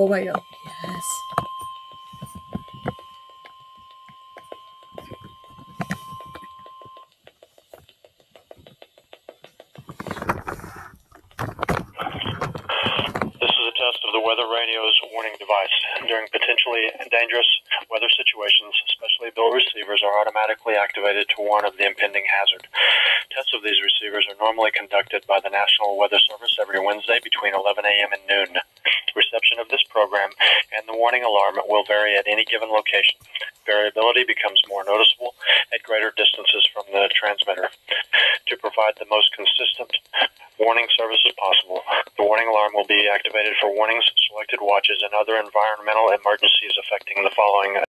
Oh my god. Yes. This is a test of the weather radio's warning device. During potentially dangerous weather situations, specially built receivers are automatically activated to warn of the impending hazard. Tests of these receivers are normally conducted by the National Weather Service every Wednesday between 11 a.m. and noon. Reception of this program and the warning alarm will vary at any given location. Variability becomes more noticeable at greater distances from the transmitter. To provide the most consistent warning services possible, the warning alarm will be activated for warnings, selected watches, and other environmental emergencies affecting the following